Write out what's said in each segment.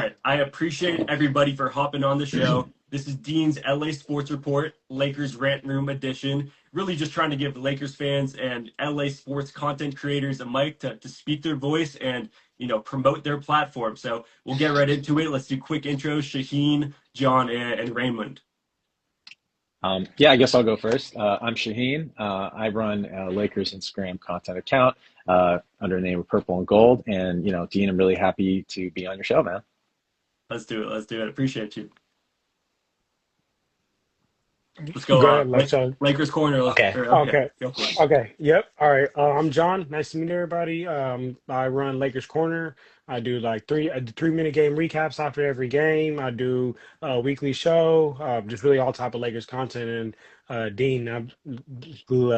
right. I appreciate everybody for hopping on the show. This is Dean's LA Sports Report, Lakers Rant Room edition. Really just trying to give the Lakers fans and LA sports content creators a mic to speak their voice and, promote their platform. So we'll get right into it. Let's do quick intros. Shaheen, John, and Raymond. Yeah, I guess I'll go first. I'm Shaheen. I run Lakers Instagram content account under the name of Purple and Gold. And, Dean, I'm really happy to be on your show, man. Let's do it. Let's do it. Appreciate you. Let's Go go. ahead, like so. Lakers corner. Okay. Okay, Okay. go for it. Okay. Yep. All right. I'm John. Nice to meet everybody. I run Lakers Corner. I do like 3 minute game recaps after every game. I do a weekly show, just really all type of Lakers content. And Dean, I'm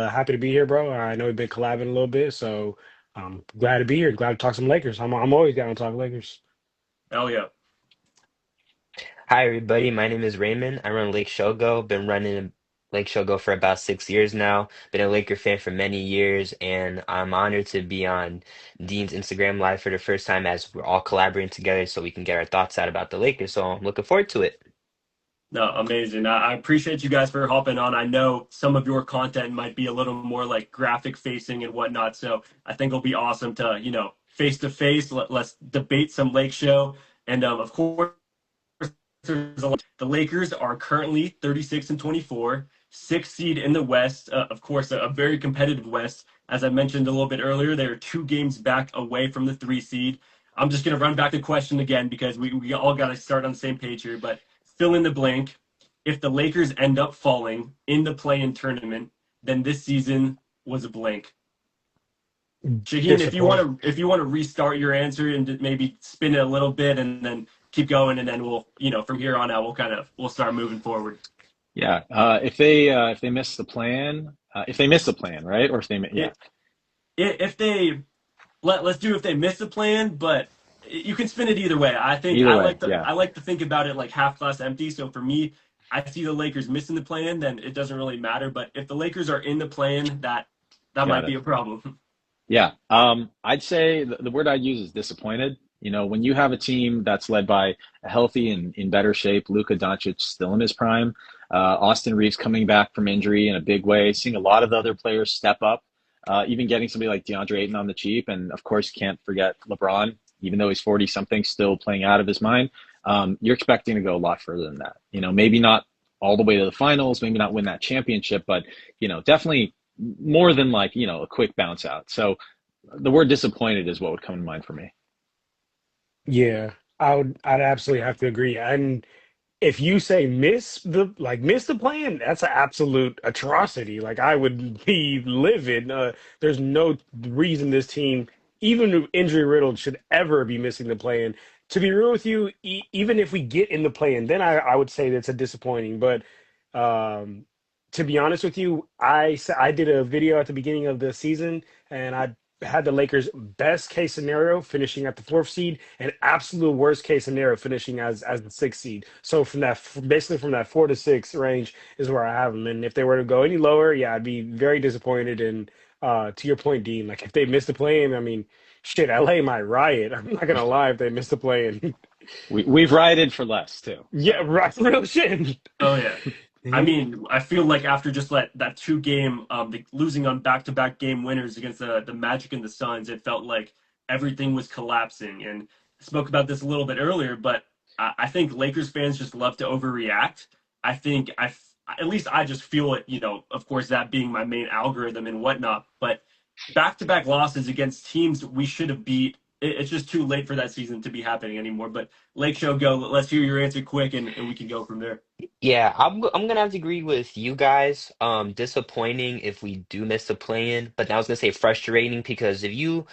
happy to be here, bro. I know we've been collabing a little bit, so I'm glad to be here. Glad to talk some Lakers. I'm always down to talk Lakers. Hell yeah. Hi, everybody. My name is Raymond. I run Lake Shogo. Been running Lake Shogo for about 6 years now. Been a Laker fan for many years, and I'm honored to be on Dean's Instagram Live for the first time as we're all collaborating together so we can get our thoughts out about the Lakers. So I'm looking forward to it. No, amazing. I appreciate you guys for hopping on. I know some of your content might be a little more like graphic facing and whatnot. So I think it'll be awesome to, face to face. Let's debate some Lake Show. And of course, the Lakers are currently 36 and 24, sixth seed in the West. Of course, a very competitive West. As I mentioned a little bit earlier, they are 2 games back away from the 3 seed. I'm just going to run back the question again because we all got to start on the same page here. But fill in the blank. If the Lakers end up falling in the play-in tournament, then this season was a blank. Shaheen, Disappointing. if you want to restart your answer and maybe spin it a little bit and then keep going, and then we'll from here on out we'll start moving forward. Yeah, if they miss the plan, if they miss the plan, right? Or if they, yeah, It, if they let's do if they miss the plan, but you can spin it either way. I think either way, yeah, I like to think about it like half glass empty. So for me, I see the Lakers missing the plan, then it doesn't really matter. But if the Lakers are in the plan, that got might it. be a problem. Yeah, I'd say the word I'd use is disappointed. When you have a team that's led by a healthy and in better shape, Luka Doncic still in his prime, Austin Reeves coming back from injury in a big way, seeing a lot of the other players step up, even getting somebody like DeAndre Ayton on the cheap, and of course, you can't forget LeBron, even though he's 40 something, still playing out of his mind. You're expecting to go a lot further than that. Maybe not all the way to the finals, maybe not win that championship, but definitely more than like a quick bounce out. So the word disappointed is what would come to mind for me. Yeah, I'd absolutely have to agree. And if you say miss the plan, that's an absolute atrocity. Like I would be livid. There's no reason this team, even injury riddled, should ever be missing the plan. To be real with you, even if we get in the plan, then I would say that's a disappointing. But um, to be honest with you, I did a video at the beginning of the season, and I had the Lakers best case scenario finishing at the 4th seed and absolute worst case scenario finishing as the 6th seed. So from that basically from that 4 to 6 range is where I have them. And if they were to go any lower, yeah, I'd be very disappointed. And to your point, Dean, like if they missed the play-in, I mean, shit, LA might riot. I'm not gonna lie if they missed the play-in. We've rioted for less too. Yeah, So right, real shit. Oh yeah. I mean, I feel like after just that 2 game, losing on back-to-back game winners against the Magic and the Suns, it felt like everything was collapsing. And I spoke about this a little bit earlier, but I think Lakers fans just love to overreact. I think at least I just feel it. Of course, that being my main algorithm and whatnot. But back-to-back losses against teams we should have beat. It's just too late for that season to be happening anymore. But Lake Show, go. Let's hear your answer quick, and we can go from there. Yeah, I'm gonna have to agree with you guys. Disappointing if we do miss the play-in, but I was gonna say frustrating because if you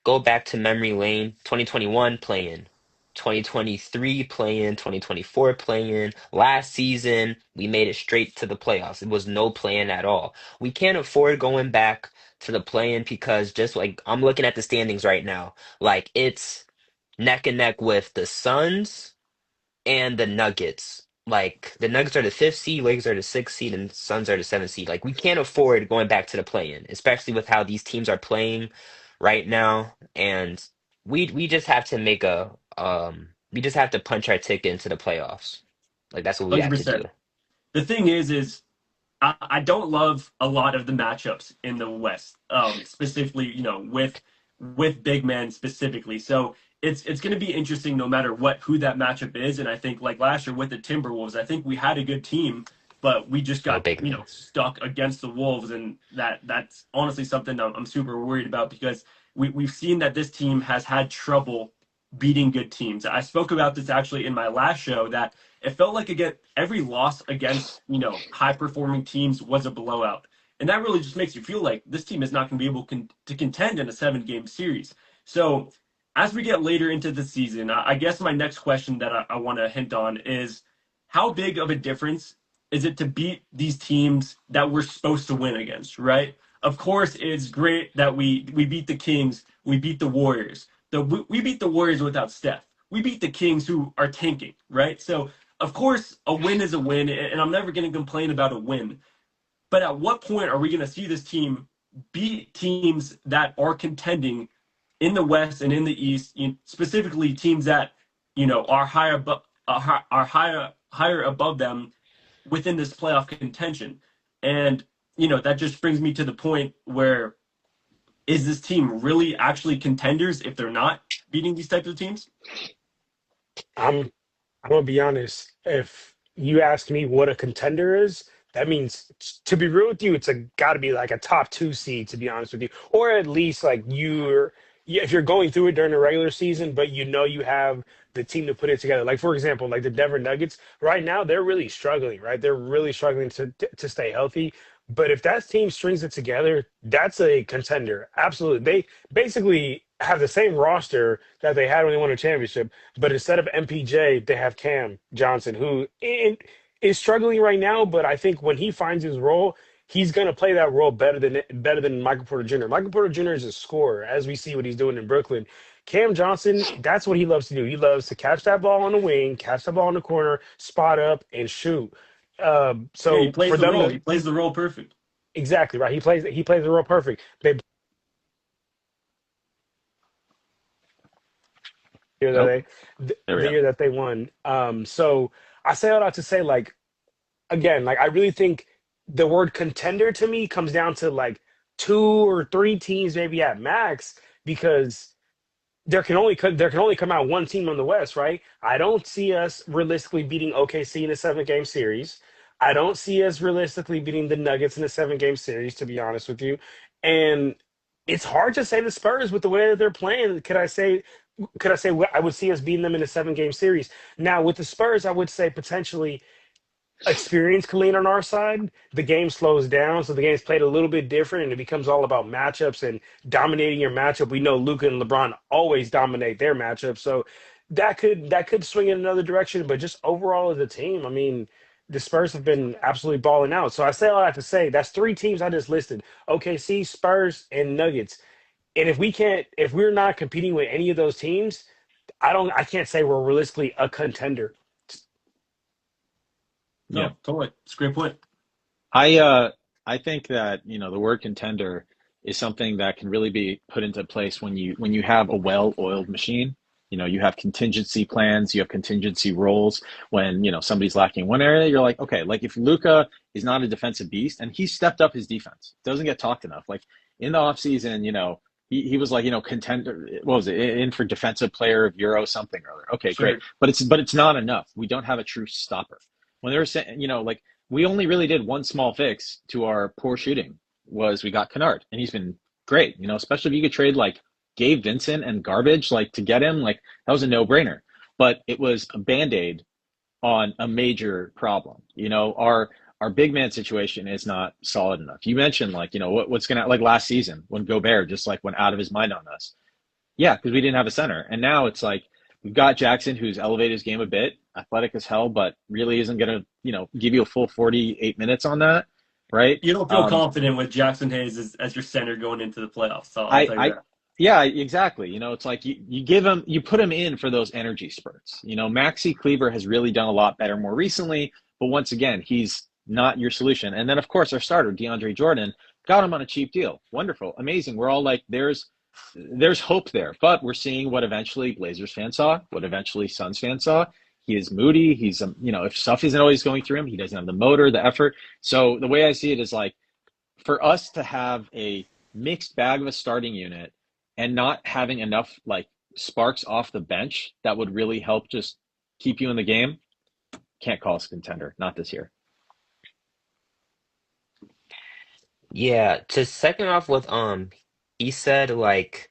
go back to memory lane, 2021 play-in, 2023 play-in, 2024 play-in. Last season, we made it straight to the playoffs. It was no play-in at all. We can't afford going back to the play-in because just like I'm looking at the standings right now, like it's neck and neck with the Suns and the Nuggets. Like the Nuggets are the 5th seed, Lakers are the 6th seed, and Suns are the 7th seed. Like we can't afford going back to the play-in, especially with how these teams are playing right now. And we just have to make a We just have to punch our ticket into the playoffs. Like that's what we have to do. 100%. The thing is I don't love a lot of the matchups in the West, specifically, with big men specifically. So it's going to be interesting no matter who that matchup is. And I think like last year with the Timberwolves, I think we had a good team, but we just No got big man. stuck against the Wolves, and that's honestly something I'm super worried about because we've seen that this team has had trouble beating good teams. I spoke about this actually in my last show that it felt like again every loss against high performing teams was a blowout, and that really just makes you feel like this team is not going to be able to contend in a 7 game series. So as we get later into the season, I guess my next question that I want to hint on is how big of a difference is it to beat these teams that we're supposed to win against, right? Of course, it's great that we beat the Kings, we beat the Warriors. We beat the Warriors without Steph. We beat the Kings who are tanking, right? So of course, a win is a win, and I'm never going to complain about a win. But at what point are we going to see this team beat teams that are contending in the West and in the East, specifically teams that are higher above them within this playoff contention? And that just brings me to the point where is this team really actually contenders if they're not beating these types of teams? I'm I'm gonna be honest. If you ask me what a contender is, that means to be real with you, it's a got to be like a top two seed. To be honest with you, or at least like if you're going through it during the regular season, but you have the team to put it together. Like for example, like the Denver Nuggets right now, they're really struggling. Right, they're really struggling to stay healthy. But if that team strings it together, that's a contender. Absolutely, they basically have the same roster that they had when they won a championship, but instead of MPJ, they have Cam Johnson, who is struggling right now. But I think when he finds his role, he's going to play that role better than Michael Porter Jr. Michael Porter Jr. is a scorer, as we see what he's doing in Brooklyn. Cam Johnson, that's what he loves to do. He loves to catch that ball on the wing, catch the ball in the corner, spot up, and shoot. Yeah, he So plays for the them role. to He plays the role perfect. exactly right, he plays the role perfect. They year that Oh, there we the go. year that they won. So I say all that to say, like again, like I really think the word contender to me comes down to like two or three teams maybe at max because there can only come out one team on the West, right? I don't see us realistically beating OKC in a 7 game series. I don't see us realistically beating the Nuggets in a 7 game series, to be honest with you. And it's hard to say the Spurs with the way that they're playing. Could I say I would see us beating them in a 7 game series? Now with the Spurs, I would say potentially experience can lean on our side. The game slows down, so the game's played a little bit different, and it becomes all about matchups and dominating your matchup. We know Luka and LeBron always dominate their matchup, so that could swing in another direction. But just overall as a team, I mean, the Spurs have been absolutely balling out. So I say all I have to say. That's three teams I just listed: OKC, Spurs, and Nuggets. And if we're not competing with any of those teams, I can't say we're realistically a contender. Yeah. No, totally. It's a great point. I uh I think that, the word contender is something that can really be put into place when you have a well-oiled machine. You have contingency plans, you have contingency roles. When, somebody's lacking in one area, you're like, okay, like if Luka is not a defensive beast and he stepped up his defense, doesn't get talked enough. Like in the offseason, he was like, contender, what was it, in for defensive player of Euro something or other. Okay, great. Sure. But it's not enough. We don't have a true stopper. When they were saying, like we only really did one small fix to our poor shooting was we got Kennard, and he's been great. Especially if you could trade like Gabe Vincent and garbage like to get him, like that was a no-brainer. But it was a band-aid on a major problem. Our big man situation is not solid enough. You mentioned like, what's gonna like last season when Gobert just like went out of his mind on us. Yeah, because we didn't have a center. And now it's like we've got Jackson who's elevated his game a bit, athletic as hell, but really isn't gonna, give you a full 48 minutes on that, right? You don't feel confident with Jackson Hayes as your center going into the playoffs. So I'll I tell you I that. yeah, exactly. It's like you put him in for those energy spurts. Maxi Kleber has really done a lot better more recently, but once again, he's not your solution. And then of course our starter, DeAndre Jordan, got him on a cheap deal. Wonderful, amazing. We're all like, there's there's hope there. But we're seeing what eventually Blazers fans saw, what eventually Suns fans saw. He is moody. He's, if stuff isn't always going through him, he doesn't have the motor, the effort. So the way I see it is like for us to have a mixed bag of a starting unit and not having enough like sparks off the bench that would really help just keep you in the game, can't call us a contender. Not this year. Yeah, to second off with he said like,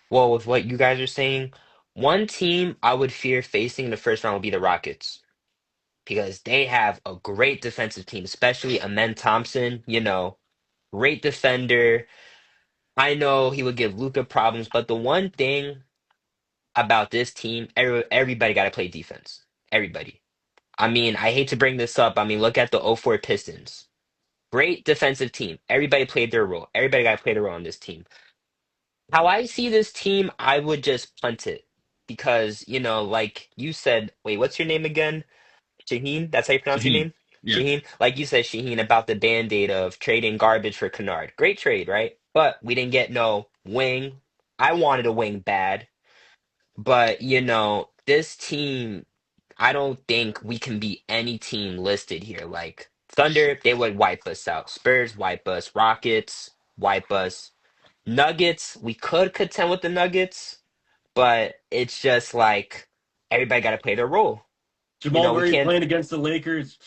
well, with what you guys are saying, one team I would fear facing in the first round would be the Rockets because they have a great defensive team, especially Amen Thompson, great defender. I know he would give Luka problems, but the one thing about this team, everybody got to play defense. Everybody. I mean, I hate to bring this up. I mean, look at the '04 Pistons. Great defensive team. Everybody played their role. Everybody got to play their role on this team. How I see this team, I would just punt it because, like you said, wait, what's your name again? Shaheen? That's how you pronounce your Shaheen. name? Yeah. Shaheen? Like you said, Shaheen, about the band-aid of trading garbage for Kennard. Great trade, right? But we didn't get no wing. I wanted a wing bad. But, this team, I don't think we can beat any team listed here. Like Thunder, they would wipe us out. Spurs, wipe us. Rockets, wipe us. Nuggets, we could contend with the Nuggets, but it's just like everybody got to play their role. Jamal We Murray can't. playing against the Lakers.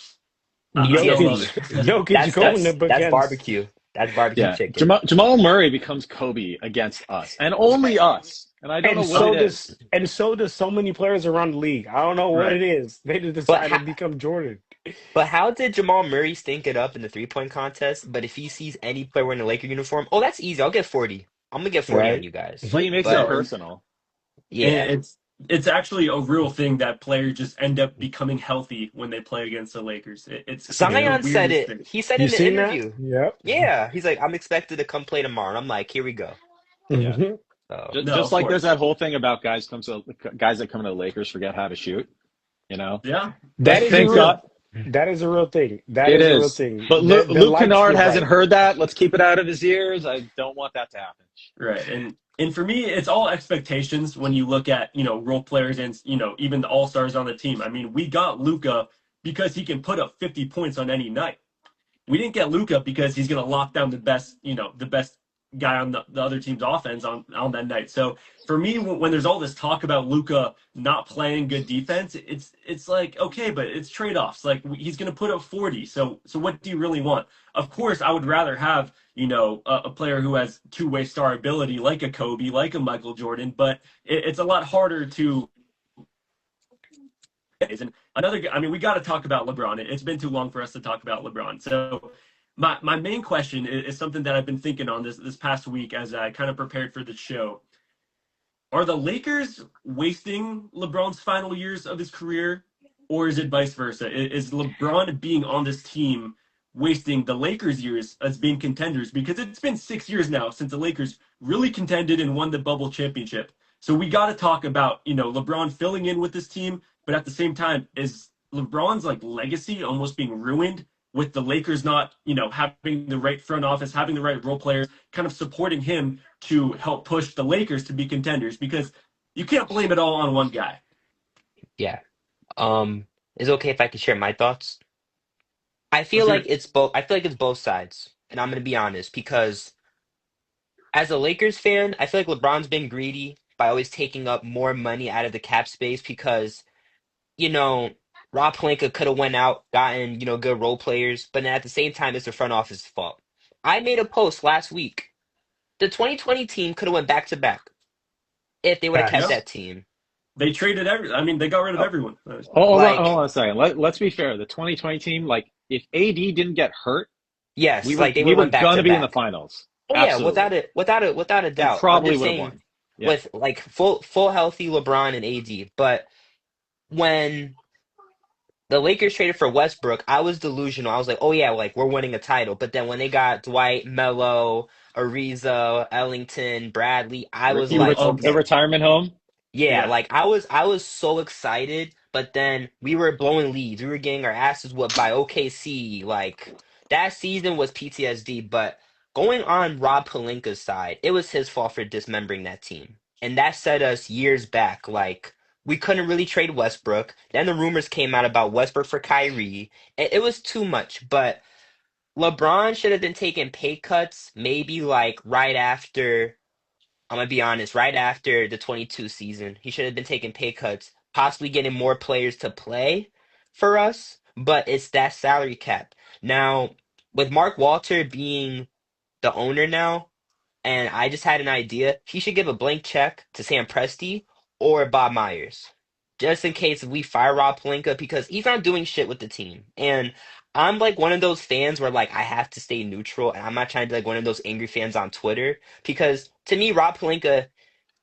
I don't love Jokic, PTSD. it. Jokic That's going that's up that's against, barbecue. That's barbecue Yeah. chicken. Jamal Murray becomes Kobe against us and only us. And I don't know and what Well, it so is. does and so does so many players around the league. I don't know what right. it is. They just But decided how, to become Jordan. but how did Jamal Murray stink it up in the 3-point contest? But if he sees any player wearing a Laker uniform, oh, that's easy. I'll get 40. I'm gonna get 40 on Right? you guys. But he makes it No, But and personal. yeah, it's actually a real thing that players just end up becoming healthy when they play against the Lakers. It's the Yeah. Zion said weirdest it. thing. He said You in the seen that? interview. Yep. Yeah, he's like, I'm expected to come play tomorrow. And I'm like, here we go. Yeah. Hmm. So. Just, No, just of like there's course. that whole thing about guys that come to the Lakers forget how to shoot, you know? Yeah. That Like is a thank real God that is a real thing. That it is a real is. thing. But The Luke lights Kennard get hasn't bright. heard that. Let's keep it out of his ears. I don't want that to happen. Right. And for me, it's all expectations when you look at, role players and, even the all-stars on the team. I mean, we got Luka because he can put up 50 points on any night. We didn't get Luka because he's going to lock down the best guy on the other team's offense on that night. So for me, when there's all this talk about Luka not playing good defense, it's like okay, but it's trade-offs. Like he's going to put up 40. So what do you really want? Of course, I would rather have a player who has two-way star ability like a Kobe, like a Michael Jordan, but it's a lot harder to and another, I mean, we got to talk about LeBron. It's been too long for us to talk about LeBron. So my main question is something that I've been thinking on this past week as I kind of prepared for the show. Are the Lakers wasting LeBron's final years of his career, or is it vice versa? Is LeBron being on this team wasting the Lakers' years as being contenders? Because it's been 6 years now since the Lakers really contended and won the bubble championship. So we got to talk about, LeBron filling in with this team, but at the same time, is LeBron's like legacy almost being ruined with the Lakers not, having the right front office, having the right role players, kind of supporting him to help push the Lakers to be contenders because you can't blame it all on one guy. Yeah. Is it okay if I can share my thoughts? For sure. I feel like it's both sides, and I'm gonna be honest because as a Lakers fan, I feel like LeBron's been greedy by always taking up more money out of the cap space because you know Rob Pelinka could have went out, gotten good role players, but then at the same time, it's the front office's fault. I made a post last week. The 2020 team could have went back to back if they would have kept Yeah. Facts. that team. I mean, they got rid of Oh, everyone. hold Like on a second. Let's be fair. The 2020 team, like if AD didn't get hurt, we yes, were like they would we have were went back gonna to be in the back. finals. Oh yeah, Absolutely. without a And doubt. I'm probably just would have saying won. Yeah. with like full healthy LeBron and AD. But when the Lakers traded for Westbrook, I was delusional. I was like, oh yeah, like we're winning a title. But then when they got Dwight, Melo, Ariza, Ellington, Bradley, I was Ricky like, Oh, the okay, retirement home. yeah, yeah. like I was so excited. But then we were blowing leads. We were getting our asses whooped by OKC. Like that season was PTSD. But going on Rob Pelinka's side, it was his fault for dismembering that team. And that set us years back. Like, we couldn't really trade Westbrook. Then the rumors came out about Westbrook for Kyrie. It was too much. But LeBron should have been taking pay cuts maybe like right after, I'm gonna be honest, right after the 22 season. He should have been taking pay cuts, possibly getting more players to play for us. But it's that salary cap. Now, with Mark Walter being the owner now, and I just had an idea. He should give a blank check to Sam Presti or Bob Myers, just in case if we fire Rob Pelinka because he's not doing shit with the team. And I'm like one of those fans where like I have to stay neutral, and I'm not trying to be like one of those angry fans on Twitter because to me, Rob Pelinka,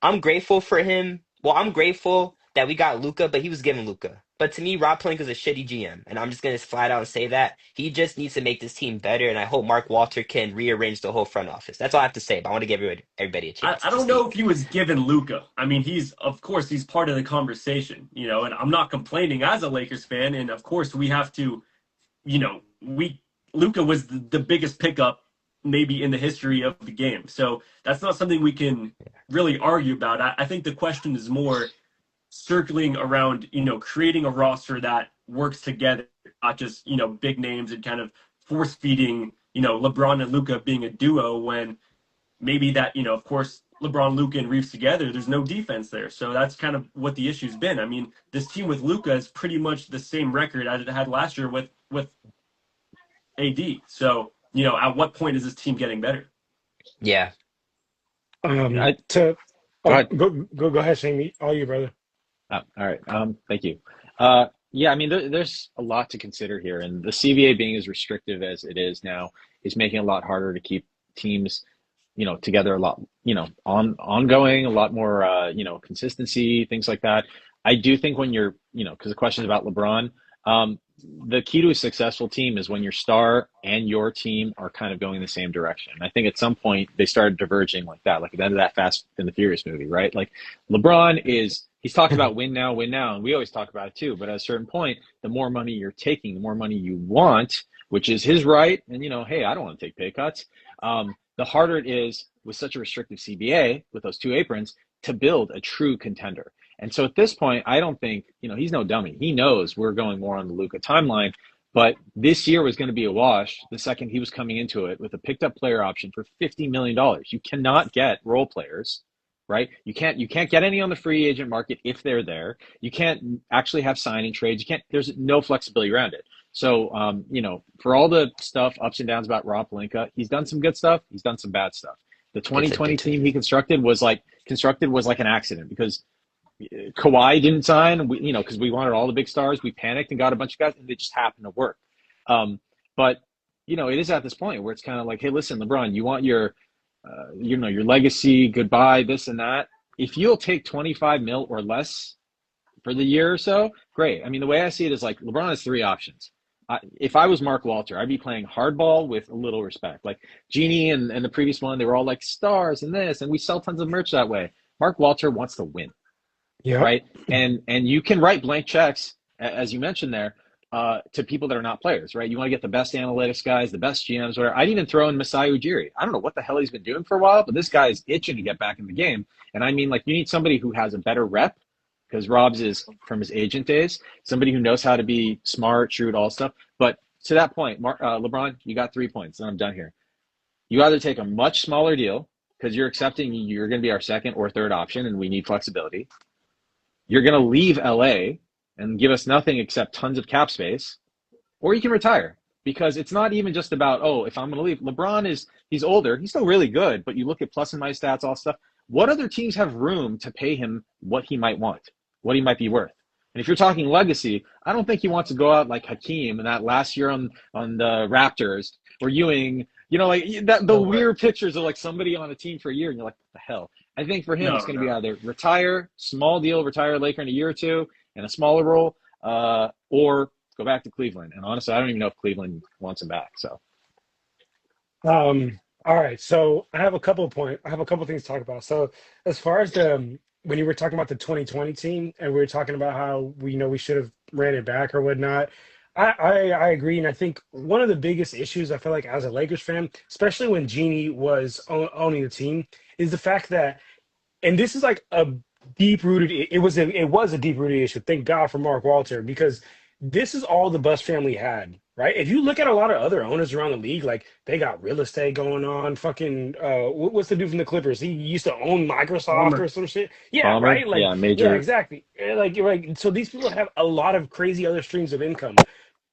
I'm grateful for him. Well, I'm grateful that we got Luka, but he was given Luka. But to me, Rob Pelinka's a shitty GM, and I'm just gonna flat out say that he just needs to make this team better. And I hope Mark Walter can rearrange the whole front office. That's all I have to say. But I want to give everybody a chance I to don't know speak. if he was given Luka. I mean, of course he's part of the conversation, and I'm not complaining as a Lakers fan. And of course we have to, we Luka was the biggest pickup maybe in the history of the game. So that's not something we can really argue about. I think the question is more circling around, creating a roster that works together, not just, big names and kind of force feeding, LeBron and Luka being a duo when maybe that, of course, LeBron, Luka, and Reeves together, there's no defense there. So that's kind of what the issue's been. I mean, this team with Luka is pretty much the same record as it had last year with AD. So, at what point is this team getting better? Yeah. I To Go oh, ahead. go ahead, Shamey. All you, brother. All right. Thank you. Yeah, I mean, there's a lot to consider here, and the CBA being as restrictive as it is now is making it a lot harder to keep teams, together a lot, ongoing, a lot more, consistency, things like that. I do think when you're, because the question is about LeBron, the key to a successful team is when your star and your team are kind of going the same direction. I think at some point they started diverging like that, like at the end of that Fast and the Furious movie, right? Like he's talking about win now, and we always talk about it too. But at a certain point, the more money you're taking, the more money you want, which is his right. And hey, I don't want to take pay cuts. The harder it is with such a restrictive CBA with those two aprons to build a true contender. And so at this point, I don't think, he's no dummy. He knows we're going more on the Luka timeline, but this year was going to be a wash the second he was coming into it with a picked up player option for $50 million. You cannot get role players, right? You can't get any on the free agent market if they're there. You can't actually have signing trades. There's no flexibility around it. So, for all the stuff, ups and downs about Rob Pelinka, he's done some good stuff. He's done some bad stuff. The It's 2020 addictive. team he constructed was like an accident because Kawhi didn't sign, because we wanted all the big stars. We panicked and got a bunch of guys, and they just happened to work. But it is at this point where it's kind of like, hey, listen, LeBron, you want your legacy, goodbye, this and that. If you'll take 25 mil or less for the year or so, great. I mean, the way I see it is like LeBron has three options. If I was Mark Walter, I'd be playing hardball with a little respect. Like Genie and the previous one, they were all like stars and this, and we sell tons of merch that way. Mark Walter wants to win, Yep. right? And you can write blank checks, as you mentioned there, to people that are not players, right? You want to get the best analytics guys, the best GMs, whatever. I'd even throw in Masai Ujiri. I don't know what the hell he's been doing for a while, but this guy is itching to get back in the game. And I mean, like, you need somebody who has a better rep, because Rob's is from his agent days, somebody who knows how to be smart, shrewd, all stuff. But to that point, LeBron, you got 3 points, and I'm done here. You either take a much smaller deal because you're accepting you're going to be our second or third option, and we need flexibility. You're going to leave LA and give us nothing except tons of cap space, or you can retire, because it's not even just about, oh, if I'm going to leave. LeBron he's older. He's still really good, but you look at plus and minus stats, all stuff. What other teams have room to pay him what he might want, what he might be worth? And if you're talking legacy, I don't think he wants to go out like Hakeem in that last year on the Raptors, or Ewing, like that, the No way. weird pictures of like somebody on a team for a year, and you're like, what the hell? I think for him, it's No, going to be no. either retire, small deal, retire Laker in a year or two, in a smaller role, or go back to Cleveland. And honestly, I don't even know if Cleveland wants him back. So, All right. So I have a couple of points. I have a couple of things to talk about. So as far as when you were talking about the 2020 team and we were talking about how we should have ran it back or whatnot, I agree, and I think one of the biggest issues I feel like as a Lakers fan, especially when Jeannie was owning the team, is the fact that, and this is like a deep rooted. It was a deep rooted issue. Thank God for Mark Walter, because this is all the Bus family had, right? If you look at a lot of other owners around the league, like they got real estate going on. Fucking what's the dude from the Clippers? He used to own Microsoft or Palmer. some shit. Yeah, Palmer, right. Like yeah, yeah, major. exactly. Like you're right. So these people have a lot of crazy other streams of income.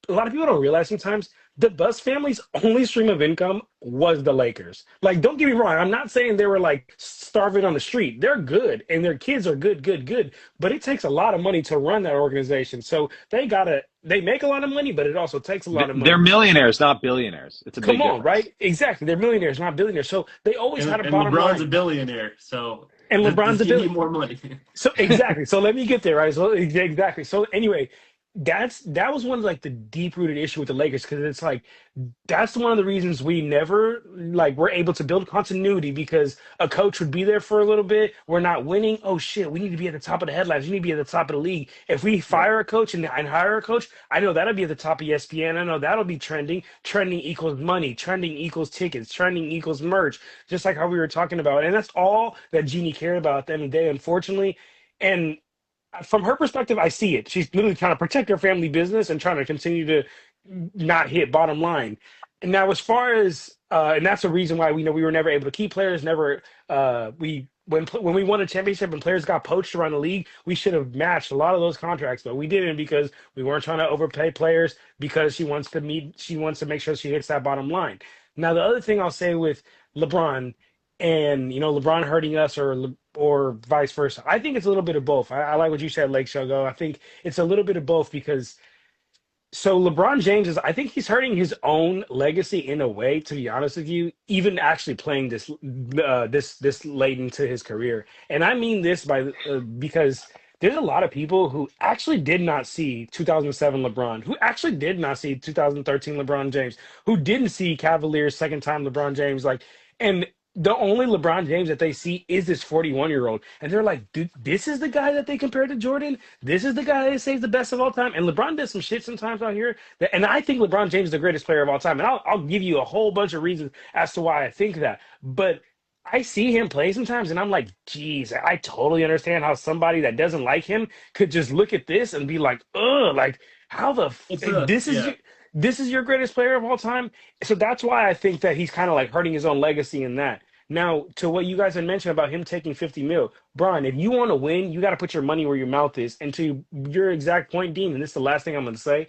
A lot of people don't realize sometimes the Bus family's only stream of income was the Lakers. Like, don't get me wrong, I'm not saying they were like starving on the street. They're good and their kids are good, good, good. But it takes a lot of money to run that organization. So they make a lot of money, but it also takes a lot of They're money. millionaires, not billionaires. It's a Come big on, difference. right? Exactly. They're millionaires, not billionaires. So they always had a And bottom LeBron's a line. billionaire, so And does LeBron's a he need bill. more money? So exactly. So let me get there, right? So exactly. So anyway, that was one of like the deep rooted issue with the Lakers, because it's like that's one of the reasons we never like were able to build continuity, because a coach would be there for a little bit. We're not winning. Oh shit, we need to be at the top of the headlines. We need to be at the top of the league. If we Right. fire a coach and hire a coach, I know that'll be at the top of ESPN. I know that'll be trending. Trending equals money. Trending equals tickets. Trending equals merch. Just like how we were talking about, and that's all that Jeannie cared about at the end of the day, unfortunately. And from her perspective, I see it. She's literally trying to protect her family business and trying to continue to not hit bottom line. And now, as far as and that's the reason why we know we were never able to keep players. Never we when we won a championship and players got poached around the league, we should have matched a lot of those contracts, but we didn't, because we weren't trying to overpay players, because she wants to make sure she hits that bottom line. Now, the other thing I'll say with LeBron, and LeBron hurting us, or vice versa. I think it's a little bit of both. I like what you said, Lake Shogo. I think it's a little bit of both, because LeBron James is, I think he's hurting his own legacy in a way, to be honest with you, even actually playing this late into his career. And I mean this because there's a lot of people who actually did not see 2007 LeBron, who actually did not see 2013 LeBron James, who didn't see Cavaliers second time LeBron James, like, and the only LeBron James that they see is this 41-year-old, and they're like, dude, this is the guy that they compared to Jordan. This is the guy that says the best of all time. And LeBron does some shit sometimes out here. And I think LeBron James is the greatest player of all time. And I'll give you a whole bunch of reasons as to why I think that. But I see him play sometimes and I'm like, geez, I totally understand how somebody that doesn't like him could just look at this and be like, ugh, like, how It's a yeah. this is your greatest player of all time. So that's why I think that he's kind of like hurting his own legacy in that. Now, to what you guys had mentioned about him taking 50 mil, Brian, if you want to win, you got to put your money where your mouth is. And to your exact point, Dean, and this is the last thing I'm going to say,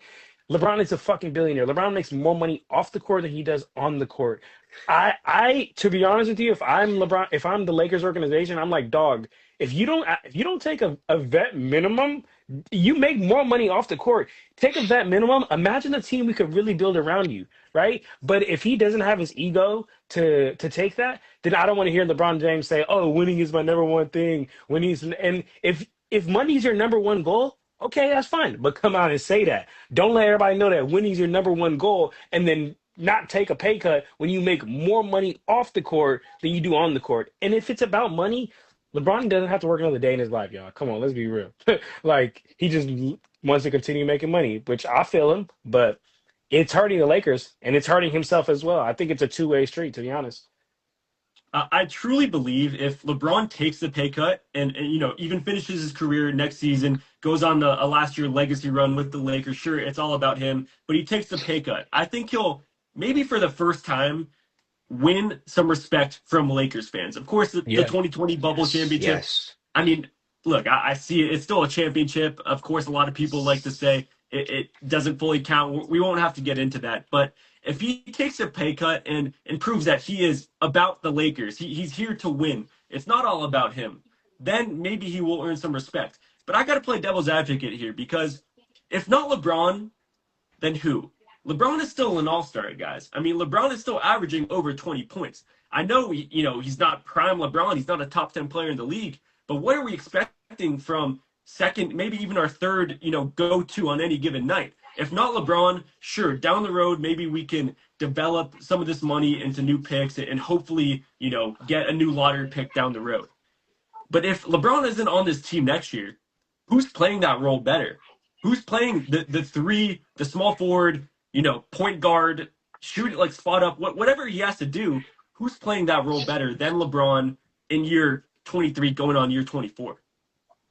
LeBron is a fucking billionaire. LeBron makes more money off the court than he does on the court. To be honest with you, if I'm LeBron, if I'm the Lakers organization, I'm like, dog, if you don't take a vet minimum, you make more money off the court. Take a vet minimum. Imagine a team we could really build around you, right? But if he doesn't have his ego to take that, then I don't want to hear LeBron James say, "Oh, winning is my number one thing." And if money is your number one goal, okay, that's fine. But come out and say that. Don't let everybody know that winning is your number one goal, and then not take a pay cut when you make more money off the court than you do on the court. And if it's about money, LeBron doesn't have to work another day in his life, y'all. Come on, let's be real. Like, he just wants to continue making money, which I feel him, but it's hurting the Lakers and it's hurting himself as well. I think it's a two-way street, to be honest. I truly believe if LeBron takes the pay cut and even finishes his career next season, goes on a last year legacy run with the Lakers, sure, it's all about him, but he takes the pay cut. I think he'll maybe for the first time win some respect from Lakers fans. Of course, the Yeah. 2020 bubble Yes, championship. yes. I mean, look, I see it. It's still a championship. Of course, a lot of people like to say it doesn't fully count. We won't have to get into that. But if he takes a pay cut and proves that he is about the Lakers, he's here to win. It's not all about him. Then maybe he will earn some respect. But I got to play devil's advocate here because if not LeBron, then who? LeBron is still an all-star, guys. I mean, LeBron is still averaging over 20 points. I know, he's not prime LeBron. He's not a top 10 player in the league. But what are we expecting from second, maybe even our third, go-to on any given night? If not LeBron, sure, down the road, maybe we can develop some of this money into new picks and hopefully, get a new lottery pick down the road. But if LeBron isn't on this team next year, who's playing that role better? who's playing the three, the small forward, point guard, shoot like spot up, whatever he has to do. Who's playing that role better than LeBron in year 23 going on year 24?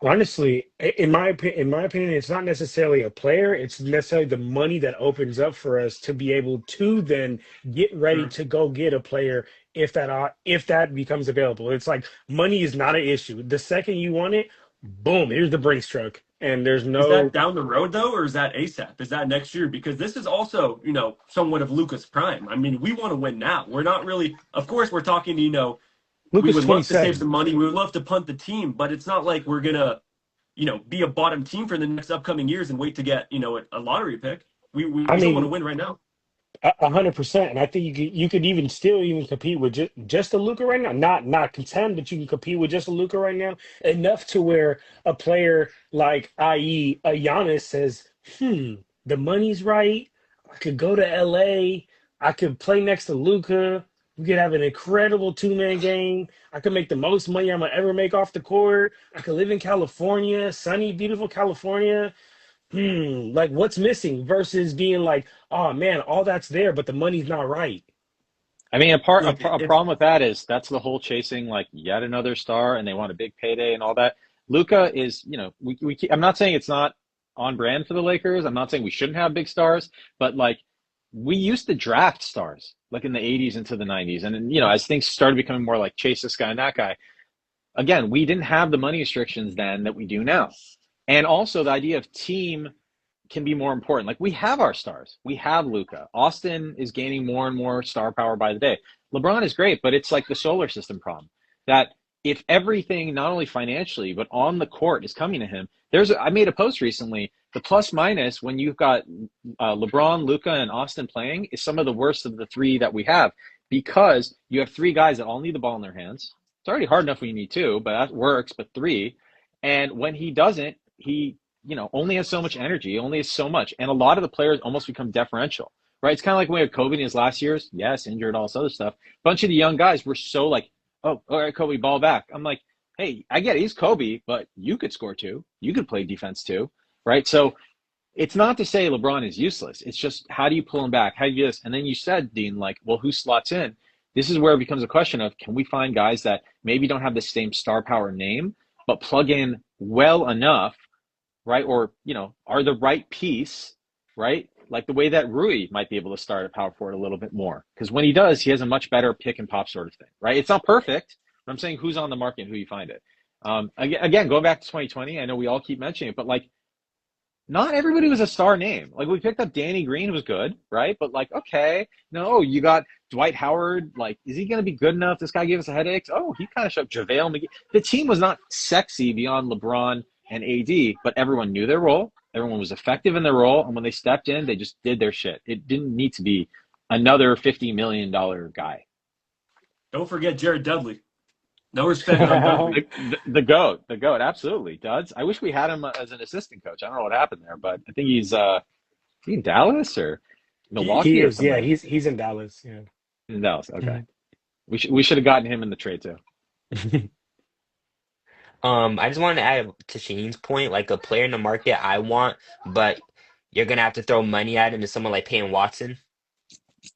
Honestly, in my opinion, it's not necessarily a player. It's necessarily the money that opens up for us to be able to then get ready Sure. to go get a player if that becomes available. It's like money is not an issue. The second you want it, boom, here's the Brinks truck, and there's Is that no. down the road though, or is that ASAP? Is that next year? Because this is also, somewhat of Luka's prime. I mean, we want to win now. We're not really, of course, we're talking, we Luka's would love to save 27. some money. We would love to punt the team, but it's not like we're gonna, be a bottom team for the next upcoming years and wait to get, a lottery pick. We I still want to mean, win right now. 100%, and I think you could even compete with just a Luka right now. Not contend, but you can compete with just a Luka right now enough to where a player like, i.e., a Giannis says, the money's right. I could go to LA. I could play next to Luka. We could have an incredible two-man game. I could make the most money I'm gonna ever make off the court. I could live in California, sunny, beautiful California. Like what's missing versus being like, oh man, all that's there, but the money's not right. I mean, Look, a it's problem with that is that's the whole chasing like yet another star, and they want a big payday and all that. Luca is, I'm not saying it's not on brand for the Lakers. I'm not saying we shouldn't have big stars, but like we used to draft stars like in the 80s into the 90s, and then, as things started becoming more like chase this guy and that guy. Again, we didn't have the money restrictions then that we do now, and also the idea of team can be more important. Like we have our stars. We have Luca. Austin is gaining more and more star power by the day. LeBron is great, but it's like the solar system problem that if everything, not only financially, but on the court is coming to him, I made a post recently, the plus minus when you've got LeBron, Luca, and Austin playing is some of the worst of the three that we have because you have three guys that all need the ball in their hands. It's already hard enough when you need two, but that works, but three. And when he doesn't, he only has so much energy, only has so much. And a lot of the players almost become deferential, right? It's kind of like when we had Kobe in his last years. Yes, injured, all this other stuff. A bunch of the young guys were so like, oh, all right, Kobe, ball back. I'm like, hey, I get it, he's Kobe, but you could score too. You could play defense too, right? So it's not to say LeBron is useless. It's just how do you pull him back? How do you do this? And then you said, Dean, like, well, who slots in? This is where it becomes a question of can we find guys that maybe don't have the same star power name, but plug in well enough, right? Or, are the right piece, right? Like the way that Rui might be able to start at power forward a little bit more. Because when he does, he has a much better pick and pop sort of thing, right? It's not perfect, but I'm saying who's on the market and who you find it. Again, going back to 2020, I know we all keep mentioning it, but like not everybody was a star name. Like we picked up Danny Green, who was good, right? But like, okay, no, you got Dwight Howard. Like, is he going to be good enough? This guy gave us a headache. Oh, he kind of showed JaVale McGee. The team was not sexy beyond LeBron and AD, but everyone knew their role. Everyone was effective in their role. And when they stepped in, they just did their shit. It didn't need to be another $50 million guy. Don't forget Jared Dudley. No respect on Dudley. The GOAT, absolutely. Duds. I wish we had him as an assistant coach. I don't know what happened there, but I think he's he in Dallas or He Milwaukee or is, yeah, somewhere. he's in Dallas, yeah. In Dallas, okay. Mhm. We should have gotten him in the trade too. I just wanted to add to Sheen's point, like a player in the market I want, but you're gonna have to throw money at him is someone like Payne Watson.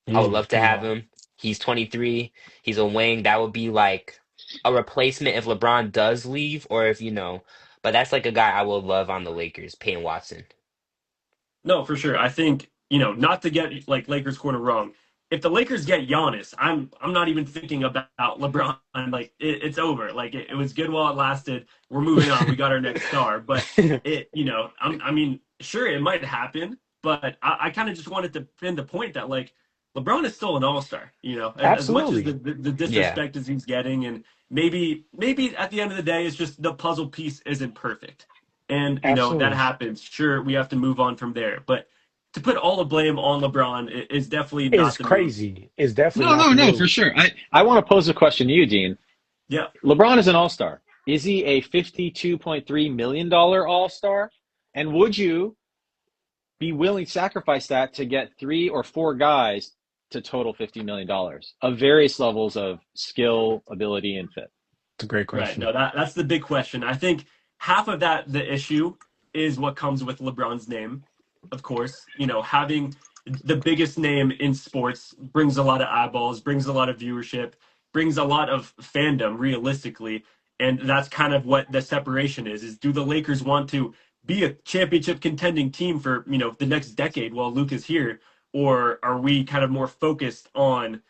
I would love to have No. him. He's 23. He's a wing. That would be like a replacement if LeBron does leave, or if but that's like a guy I would love on the Lakers, Payne Watson. No, for sure. I think, not to get like Lakers corner wrong. If the Lakers get Giannis, I'm not even thinking about LeBron. Like it's over. Like it was good while it lasted. We're moving on. We got our next star. But I mean, sure, it might happen. But I kind of just wanted to pin the point that like LeBron is still an all-star. As much as Absolutely. the Yeah. disrespect as he's getting, and maybe at the end of the day, it's just the puzzle piece isn't perfect. And, that Absolutely. happens. Sure, we have to move on from there. But to put all the blame on LeBron is definitely Is not the move. crazy. Is definitely No, not no, the no, for move. sure. I want to pose a question to you, Dean. Yeah. LeBron is an all-star. Is he a $52.3 million all-star? And would you be willing to sacrifice that to get three or four guys to total $50 million of various levels of skill, ability, and fit? It's a great Right. question. No, that's the big question. I think half of that, the issue is what comes with LeBron's name. Of course, having the biggest name in sports brings a lot of eyeballs, brings a lot of viewership, brings a lot of fandom realistically. And that's kind of what the separation is do the Lakers want to be a championship contending team for, the next decade while Luke is here? Or are we kind of more focused on,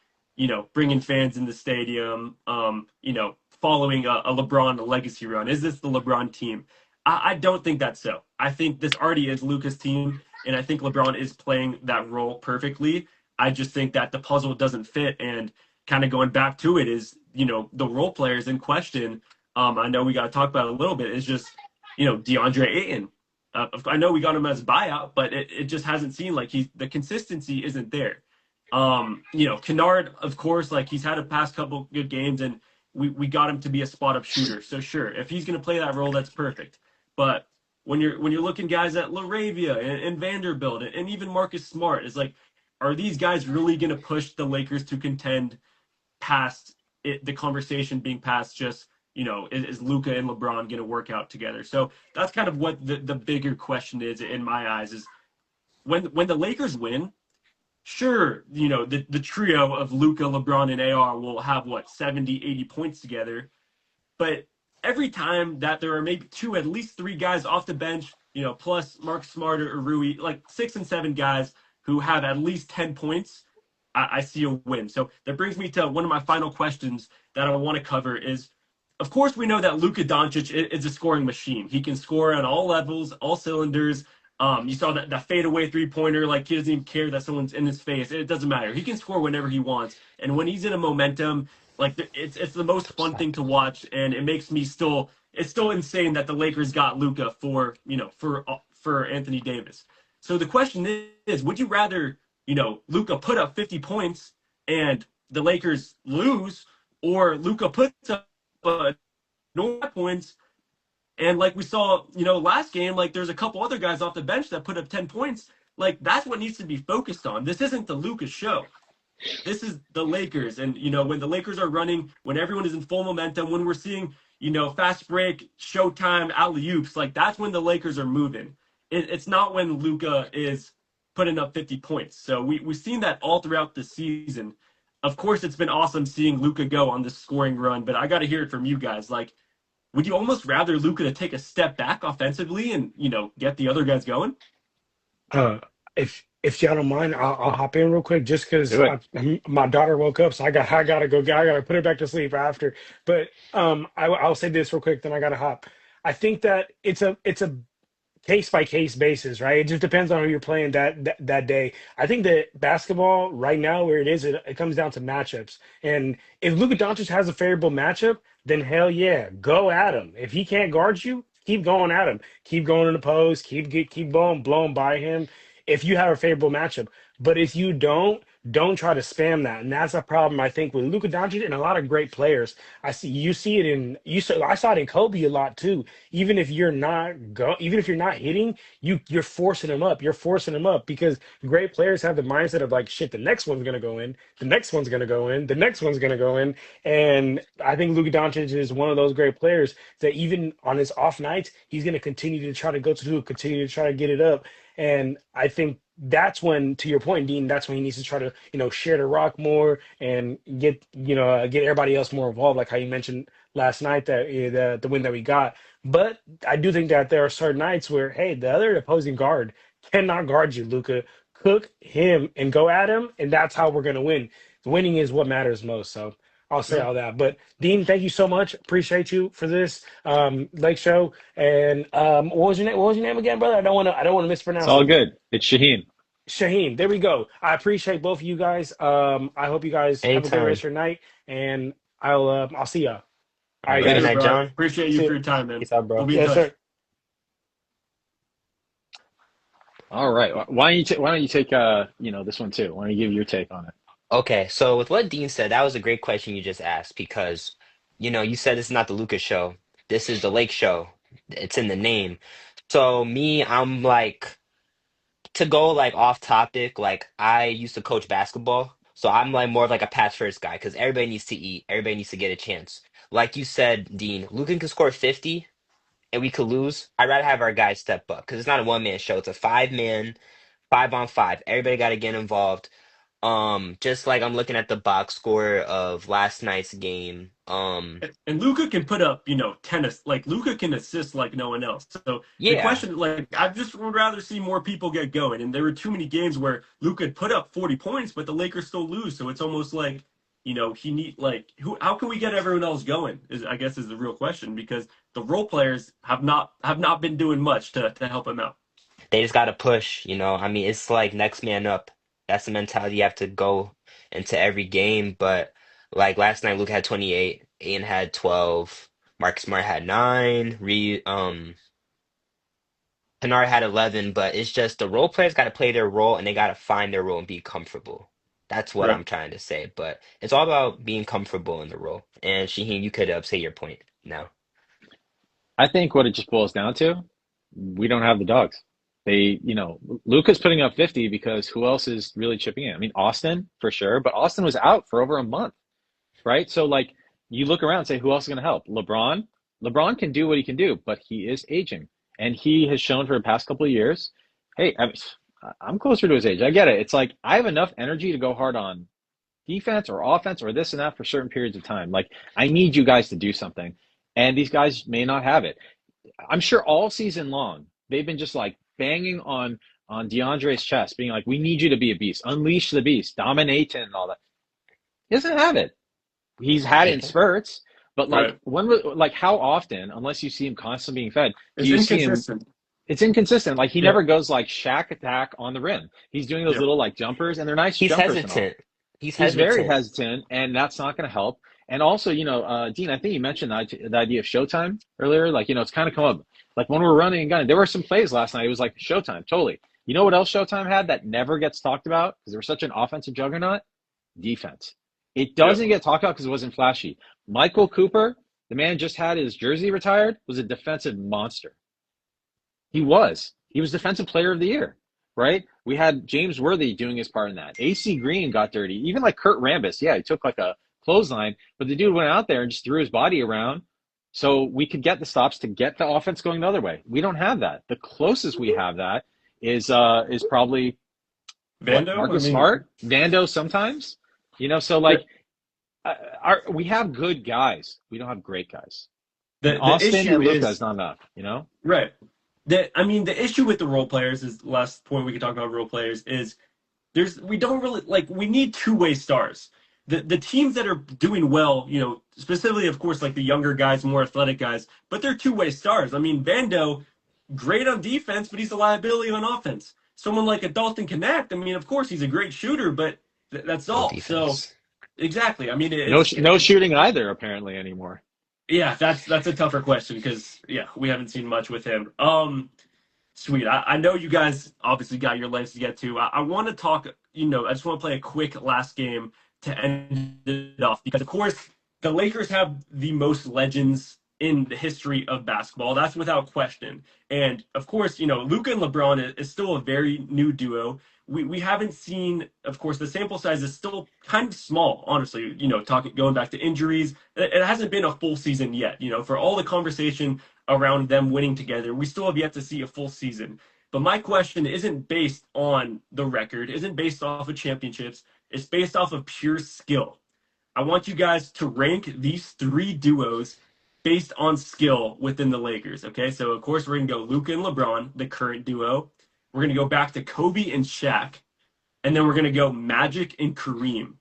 bringing fans in the stadium, following a LeBron legacy run? Is this the LeBron team? I don't think that's so. I think this already is Luka's team, and I think LeBron is playing that role perfectly. I just think that the puzzle doesn't fit, and kind of going back to it is, the role players in question. I know we got to talk about it a little bit. Is just, DeAndre Ayton. I know we got him as a buyout, but it just hasn't seemed like the consistency isn't there. Kennard, of course, like he's had a past couple good games, and we got him to be a spot up shooter. So sure, if he's going to play that role, that's perfect. But when you're looking guys at LaRavia and Vanderbilt and even Marcus Smart, is like, are these guys really going to push the Lakers to contend past the conversation being past just, is Luka and LeBron going to work out together? So that's kind of what the bigger question is in my eyes is when the Lakers win, sure, the trio of Luka, LeBron, and AR will have what, 70, 80 points together. But every time that there are maybe two, at least three guys off the bench, plus Mark Smart or Rui, like 6 and 7 guys who have at least 10 points, I see a win. So that brings me to one of my final questions that I want to cover is, of course, we know that Luka Doncic is a scoring machine. He can score on all levels, all cylinders. You saw that fadeaway three-pointer, like he doesn't even care that someone's in his face. It doesn't matter. He can score whenever he wants. And when he's in a momentum, like it's the most fun thing to watch, and it makes me it's still insane that the Lakers got Luka for Anthony Davis. So the question is, would you rather, Luka put up 50 points and the Lakers lose, or Luka puts up no points and like we saw, last game, like there's a couple other guys off the bench that put up 10 points. Like that's what needs to be focused on. This isn't the Lucas show. This is the Lakers. And, when the Lakers are running, when everyone is in full momentum, when we're seeing, fast break, showtime, alley oops, like that's when the Lakers are moving. It's not when Luka is putting up 50 points. So we've seen that all throughout the season. Of course, it's been awesome seeing Luka go on this scoring run, but I got to hear it from you guys. Like, would you almost rather Luka to take a step back offensively and get the other guys going? Uh, if y'all don't mind, I'll hop in real quick just because Do it. my daughter woke up, so I gotta go. I gotta put her back to sleep after. But I'll say this real quick, then I gotta hop. I think that it's a case by case basis, right? It just depends on who you're playing that day. I think that basketball right now, where it is, it comes down to matchups. And if Luka Doncic has a favorable matchup, then hell yeah, go at him. If he can't guard you, keep going at him. Keep going in the post. Keep blowing by him. If you have a favorable matchup, but if you don't try to spam that, and that's a problem I think with Luka Doncic and a lot of great players. I saw it in Kobe a lot too. Even if you're not hitting, you're forcing them up. You're forcing them up because great players have the mindset of like, shit, the next one's gonna go in, the next one's gonna go in, the next one's gonna go in. And I think Luka Doncic is one of those great players that even on his off nights, he's gonna continue to try to go to continue to try to get it up. And I think that's when, to your point, Dean, that's when he needs to try to, share the rock more and get everybody else more involved, like how you mentioned last night that the win that we got. But I do think that there are certain nights where, hey, the other opposing guard cannot guard you, Luca. Cook him and go at him, and that's how we're gonna win. Winning is what matters most. So I'll say Sure. all that. But Dean, thank you so much. Appreciate you for this Lake Show. And what was your name? What was your name again, brother? I don't want to It's mispronounce all it. good. It's Shaheen. Shaheen, there we go. I appreciate both of you guys. I hope you guys have a great rest Anytime. of your night, and I'll see y'all. All All right, For Have a good sure, guys. night, bro. John. Appreciate you See for you. your time, man. Peace out, We'll bro. be in Yes, touch. sir. All right. Why don't you take this one too? Why don't you give your take on it? Okay, so with what Dean said, that was a great question you just asked because, you said this is not the Lucas show. This is the Lake show. It's in the name. So me, I'm like, to go like off topic, like I used to coach basketball. So I'm like more of like a pass first guy because everybody needs to eat. Everybody needs to get a chance. Like you said, Dean, Lucan can score 50. and we could lose, I'd rather have our guys step up because it's not a one man show. It's a 5-man, 5-on-5. Everybody got to get involved. Just like I'm looking at the box score of last night's game. And Luka can put up, tennis. Like Luka can assist like no one else. So the Yeah, question, like, I just would rather see more people get going. And there were too many games where Luka put up 40 points, but the Lakers still lose. So it's almost like, he need like who? How can we get everyone else going? I guess is the real question because the role players have not been doing much to help him out. they just got to push. I mean, it's like next man up. That's the mentality you have to go into every game. But like last night, Luke had 28, Aiden had 12, Marcus Smart had 9, Kennard had 11. But it's just the role players got to play their role and they got to find their role and be comfortable. That's what Right. I'm trying to say. But it's all about being comfortable in the role. And Shaheen, you could say your point now. I think what it just boils down to, we don't have the dogs. Luka's putting up 50 because who else is really chipping in? I mean, Austin for sure, but Austin was out for over a month, right? So like you look around and say, who else is going to help? LeBron can do what he can do, but he is aging. And he has shown for the past couple of years, hey, I'm closer to his age. I get it. It's like I have enough energy to go hard on defense or offense or this and that for certain periods of time. Like I need you guys to do something. And these guys may not have it. I'm sure all season long, they've been just like banging on DeAndre's chest, being like, we need you to be a beast, unleash the beast, dominate and all that. He doesn't have it. He's had it in Yeah. spurts, but like Right. how often, unless you see him constantly being fed, do It's you see him? inconsistent. It's inconsistent. Like he Yeah. never goes like Shaq attack on the rim. He's doing those Yeah. little like jumpers, and they're nice He's jumpers and all. hesitant. He's He's very hesitant. hesitant, and that's not going to help. And also, Dean, I think you mentioned the idea of Showtime earlier. Like, it's kind of come up. Like when we're running and gunning, there were some plays last night. It was like Showtime, totally. You know what else Showtime had that never gets talked about because they were such an offensive juggernaut? Defense. It Yep. doesn't get talked about because it wasn't flashy. Michael Cooper, the man just had his jersey retired, was a defensive monster. He was. He was Defensive Player of the Year, right? We had James Worthy doing his part in that. AC Green got dirty. Even like Kurt Rambis, yeah, he took like a clothesline, but the dude went out there and just threw his body around so we could get the stops to get the offense going the other way. We don't have that. The closest we have that is probably Vando. I Marcus mean, Smart, Vando sometimes. So the like we have good guys. We don't have great guys. And the Austin issue and Luka is is not enough. right. The issue with the role players is the last point we can talk about role players is we don't really like we need two-way stars. The teams that are doing well, specifically of course like the younger guys, more athletic guys, but they're two-way stars. I mean, Vando, great on defense, but he's a liability on offense. Someone like a Dalton Connect, I mean, of course he's a great shooter, but that's No all. So defense. exactly. I mean, No shooting either apparently anymore. yeah, that's a tougher question because yeah, we haven't seen much with him. Sweet. I know you guys obviously got your legs to get to. I want to talk. I just want to play a quick last game to end it off because of course the Lakers have the most legends in the history of basketball. That's without question. And of course, Luka and LeBron is still a very new duo. We haven't seen, of course, the sample size is still kind of small, honestly, going back to injuries. It hasn't been a full season yet, for all the conversation around them winning together. We still have yet to see a full season. But my question isn't based on the record, isn't based off of championships. It's based off of pure skill. I want you guys to rank these three duos based on skill within the Lakers. Okay, so of course we're gonna go Luka and LeBron, the current duo. We're gonna go back to Kobe and Shaq, and then we're gonna go Magic and Kareem.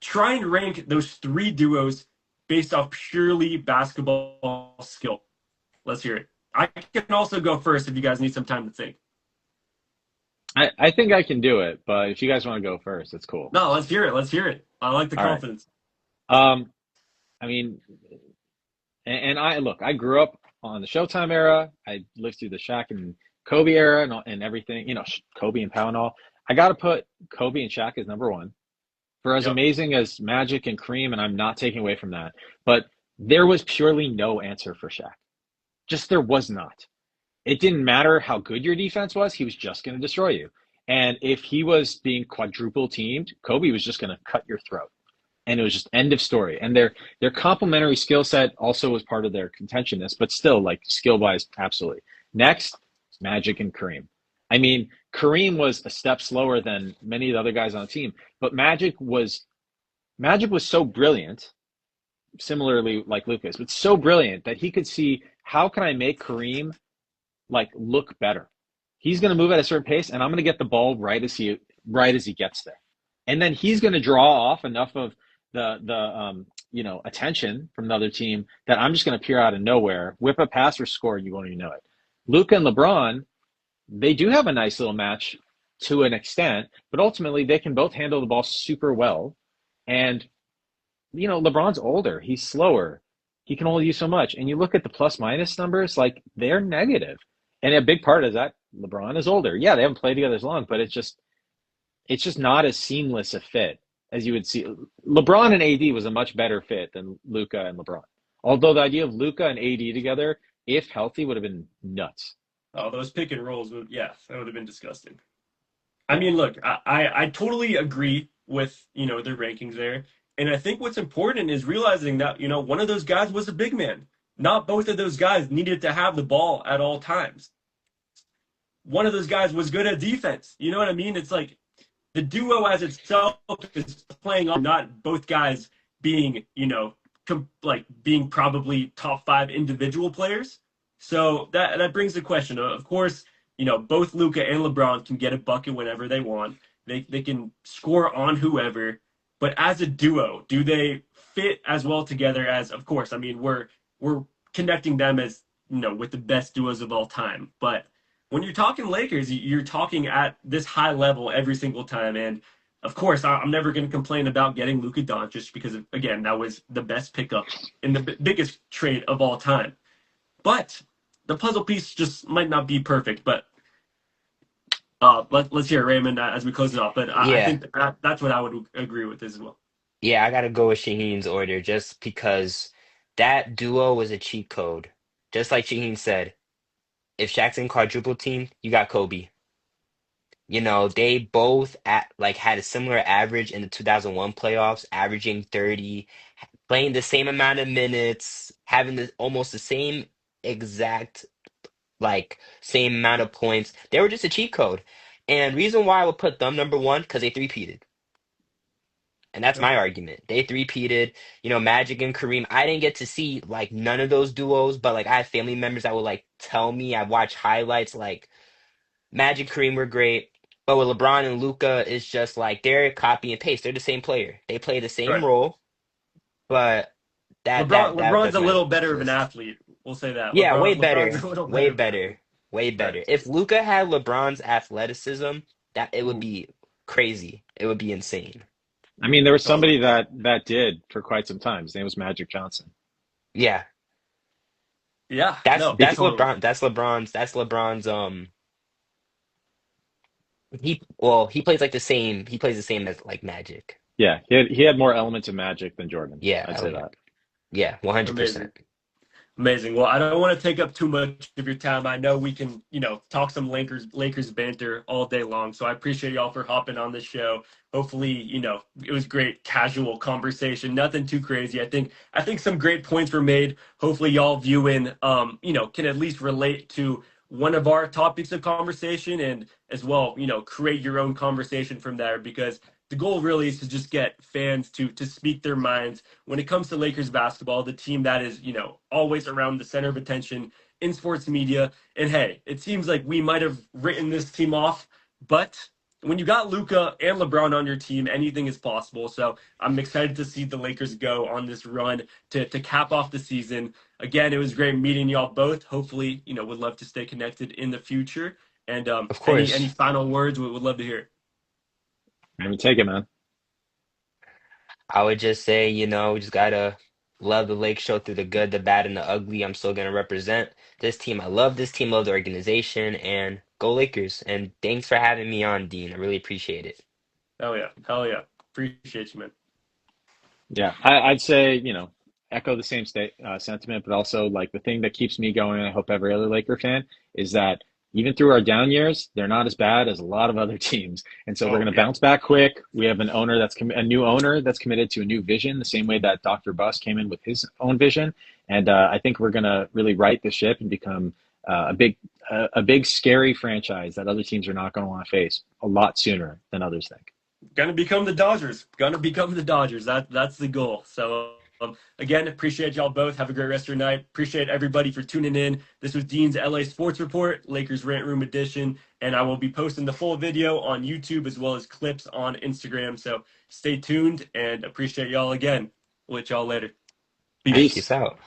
Try and rank those three duos based off purely basketball skill. Let's hear it. I can also go first if you guys need some time to think. I think I can do it, but if you guys want to go first, it's cool. No, let's hear it. Let's hear it. I like the All right. confidence. Um, I mean, and I grew up on the Showtime era. I lived through the Shaq and Kobe era and everything, Kobe and Powell and all. I got to put Kobe and Shaq as number one. For as Yep. amazing as Magic and Kareem, and I'm not taking away from that, but there was purely no answer for Shaq. Just there was not. It didn't matter how good your defense was, he was just going to destroy you. And if he was being quadruple teamed, Kobe was just going to cut your throat. and it was just end of story. And their complementary skill set also was part of their contentiousness, but still, like skill wise, absolutely. Next, Magic and Kareem. I mean, Kareem was a step slower than many of the other guys on the team, but Magic was so brilliant, similarly like Lucas, but so brilliant that he could see how can I make Kareem like look better. He's going to move at a certain pace, and I'm going to get the ball right as he gets there, and then he's going to draw off enough of the attention from the other team that I'm just going to appear out of nowhere, whip a pass or score, and you won't even know it. Luka and LeBron, they do have a nice little match to an extent, but ultimately they can both handle the ball super well. And LeBron's older, he's slower, he can only do so much. And you look at the plus minus numbers, like they're negative. And a big part is that LeBron is older. Yeah, they haven't played together as long, but it's just not as seamless a fit as you would see. LeBron and AD was a much better fit than Luka and LeBron. Although the idea of Luka and AD together, if healthy, would have been nuts. Oh, those pick and rolls would, yeah, that would have been disgusting. I mean, look, I totally agree with, their rankings there. And I think what's important is realizing that, one of those guys was a big man. Not both of those guys needed to have the ball at all times. One of those guys was good at defense. You know what I mean? It's like the duo as itself is playing on not both guys being, like being probably top five individual players. So that brings the question. Of course, both Luka and LeBron can get a bucket whenever they want. They can score on whoever. But as a duo, do they fit as well together as? Of course, I mean we're connecting them as with the best duos of all time. But when you're talking Lakers, you're talking at this high level every single time. And of course, I'm never going to complain about getting Luka Doncic because, again, that was the best pickup in the biggest trade of all time. But the puzzle piece just might not be perfect. But let's hear it, Raymond, as we close it off. But I Yeah. think that's what I would agree with as well. Yeah, I gotta go with Shaheen's order just because that duo was a cheat code. Just like Shaheen said, if Shaq's in quadruple team, you got Kobe. They both had a similar average in the 2001 playoffs, averaging 30, playing the same amount of minutes, having almost the same exact same amount of points. They were just a cheat code. And reason why I would put them number one, because they three-peated. And that's my Okay. argument. They three-peated, Magic and Kareem. I didn't get to see none of those duos, but I have family members that would tell me. I watch highlights Magic Kareem were great. But with LeBron and Luka, it's just they're copy and paste. They're the same player. They play the same Right. role, but LeBron's that's a my little better of an list. athlete. We'll say that. Yeah, way LeBron's better. a little Way better of an athlete. better. Way Right. better. If Luka had LeBron's athleticism, that it would Ooh, be crazy. It would be insane. I mean, there was totally. somebody that did for quite some time. His name was Magic Johnson. Yeah. Yeah. That's No. that's Totally. LeBron that's LeBron's he plays he plays the same as Magic. Yeah, he had more elements of Magic than Jordan. Yeah, I'd say element. that. Yeah, Amazing. 100%. Amazing. Well, I don't want to take up too much of your time. I know we can, talk some Lakers banter all day long. So I appreciate y'all for hopping on this show. Hopefully, it was great casual conversation. Nothing too crazy. I think some great points were made. Hopefully y'all viewing can at least relate to one of our topics of conversation and as well, create your own conversation from there because the goal really is to just get fans to speak their minds when it comes to Lakers basketball, the team that is, always around the center of attention in sports media. And hey, it seems like we might have written this team off, but when you got Luka and LeBron on your team, anything is possible. So I'm excited to see the Lakers go on this run to cap off the season. Again, it was great meeting y'all both. Hopefully, would love to stay connected in the future. And Of any course. final words, we would love to hear it. Let me take it, man. I would just say, we just gotta love the Lake Show through the good, the bad, and the ugly. I'm still gonna represent this team. I love this team, love the organization, and go Lakers. And thanks for having me on, Dean. I really appreciate it. Hell yeah. Hell yeah. Appreciate you, man. Yeah, I'd say, echo the same sentiment, but also like the thing that keeps me going, and I hope every other Laker fan, is that, even through our down years, they're not as bad as a lot of other teams. And so we're Oh going to yeah. bounce back quick. We have an owner a new owner that's committed to a new vision, the same way that Dr. Bus came in with his own vision. And I think we're going to really right the ship and become a big scary franchise that other teams are not going to want to face a lot sooner than others think. Gonna become the Dodgers. Gonna become the Dodgers. That's the goal. So again, appreciate y'all both. Have a great rest of your night. Appreciate everybody for tuning in. This was Dean's LA Sports Report, Lakers Rant Room edition, and I will be posting the full video on YouTube as well as clips on Instagram. So stay tuned and appreciate y'all again. We'll let y'all later. All right, Peace. peace Peace. out.